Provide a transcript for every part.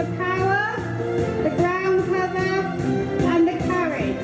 the power, the ground cover, and the carriage.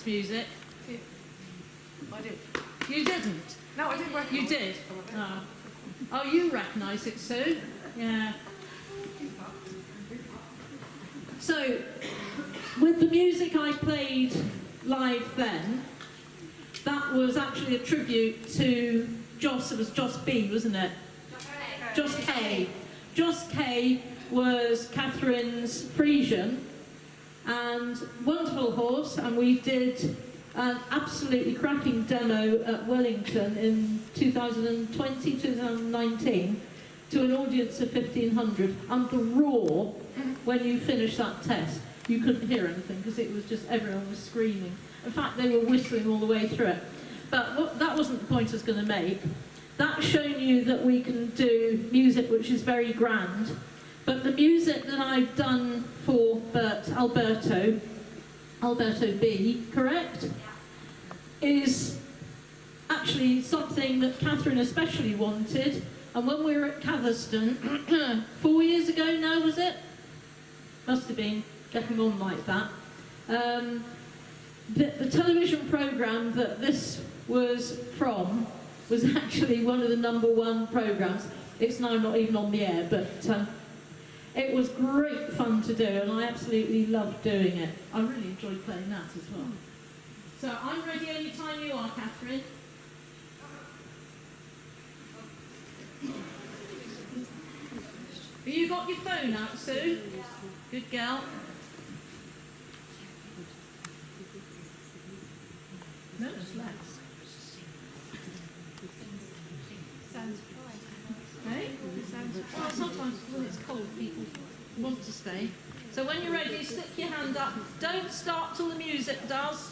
Music. I did. You didn't? No, I didn't recognise it. You did? Oh, you recognise it, Sue? Yeah. So, with the music I played live then, that was actually a tribute to Joss. It was Joss B, wasn't it? Joss K. Joss K was Katharyn's Frisian, and wonderful horse, and we did an absolutely cracking demo at Wellington in 2020, 2019 to an audience of 1,500, and the roar when you finished that test, you couldn't hear anything because it was just everyone was screaming. In fact, they were whistling all the way through it. But that wasn't the point I was going to make. That's shown you that we can do music which is very grand. But the music that I've done for Albertho B, correct? Is actually something that Katharyn especially wanted. And when we were at Catherstone, 4 years ago now, was it? Must have been getting on like that. The television programme that this was from was actually one of the #1 programmes. It's now not even on the air, but it was great fun to do, and I absolutely loved doing it. I really enjoyed playing that as well. So I'm ready anytime you are, Katharyn. Have you got your phone out, Sue? Good girl. No, it's less. Hey? Well, sometimes when it's cold, people want to stay. So when you're ready, stick your hand up. Don't start till the music does.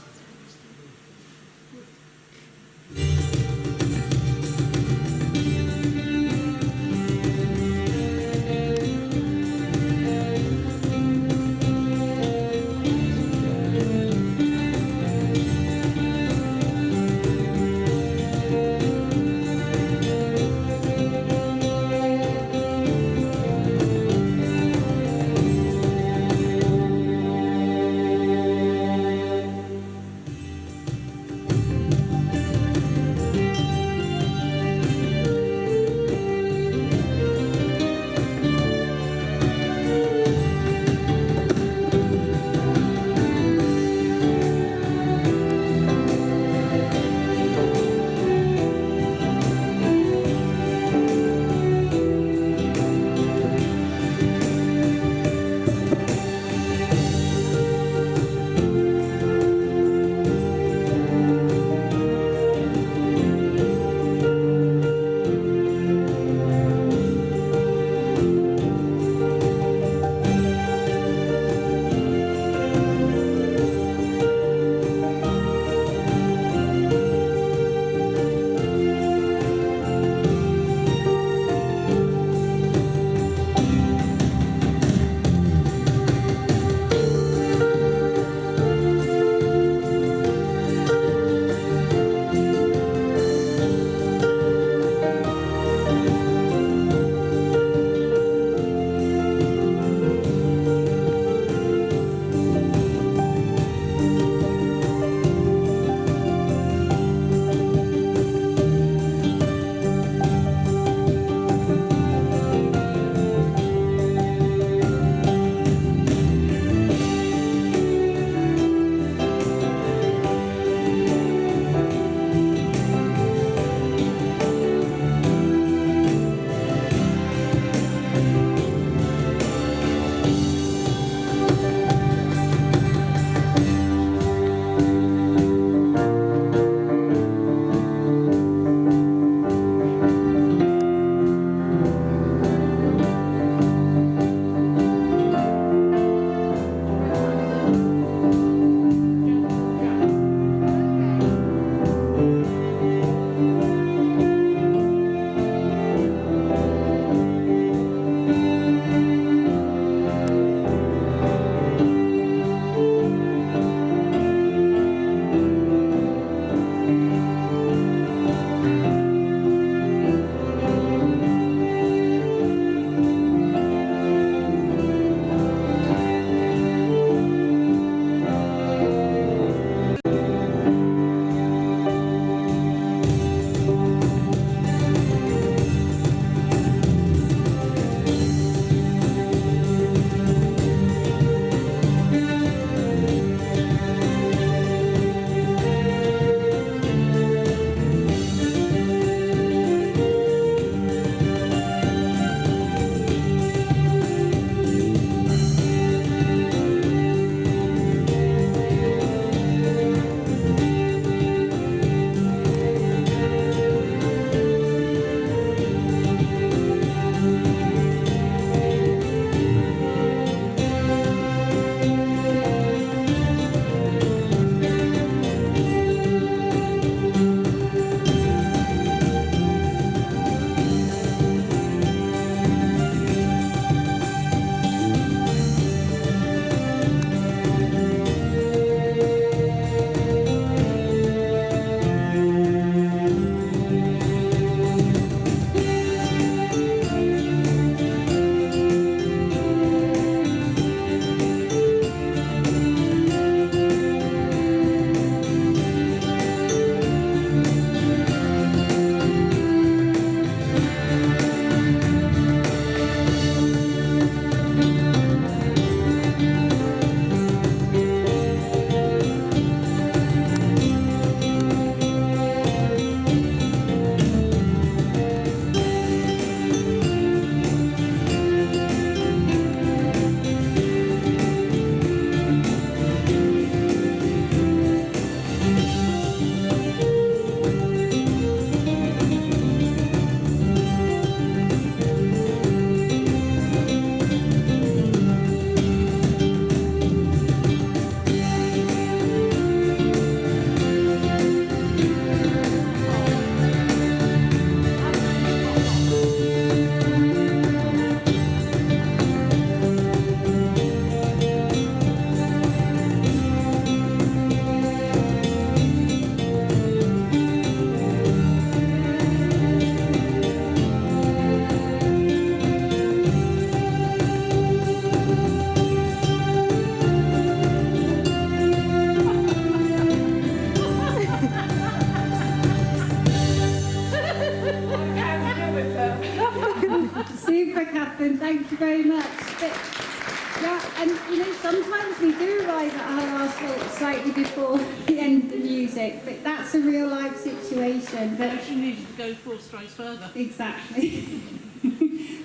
Yeah, and you know, sometimes we do arrive at our last halt slightly before the end of the music, but that's a real life situation. But But she needed to go 4 strides further. exactly.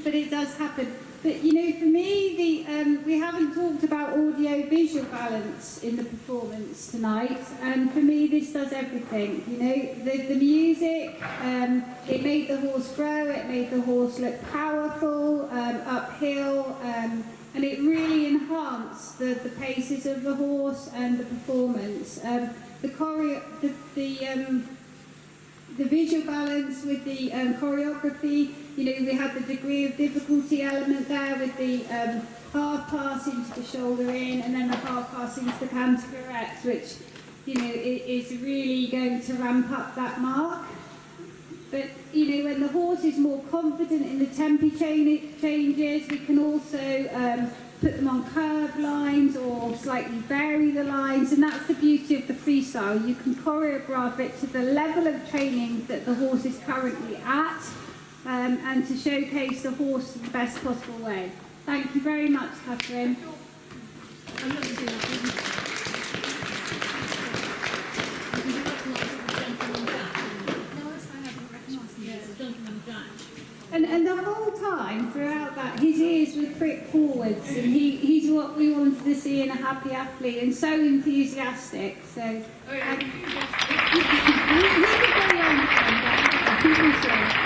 But it does happen. But you know, for me, we haven't talked about audio-visual balance in the performance tonight, and for me, this does everything. You know, the music, it made the horse grow, it made the horse look powerful, uphill, and it really enhanced the paces of the horse and the performance. The visual balance with the choreography, you know, we had the degree of difficulty element there with the half pass into the shoulder in and then the half pass into the canter correct, which, you know, is really going to ramp up that mark. But, you know, when the horse is more confident in the tempi changes, we can also put them on curved lines or slightly vary the lines, and that's the beauty of the freestyle. You can choreograph it to the level of training that the horse is currently at, and to showcase the horse in the best possible way. Thank you very much, Katharyn. I'm not going to do that. Would you recognise the gentleman jack? No, I haven't recognised him. Yeah, the gentleman jack. And the whole time, throughout that, his ears were pricked forwards, and he's what we wanted to see in a happy athlete, and so enthusiastic. So, Oh, yeah. we could carry on with him, but I think we should.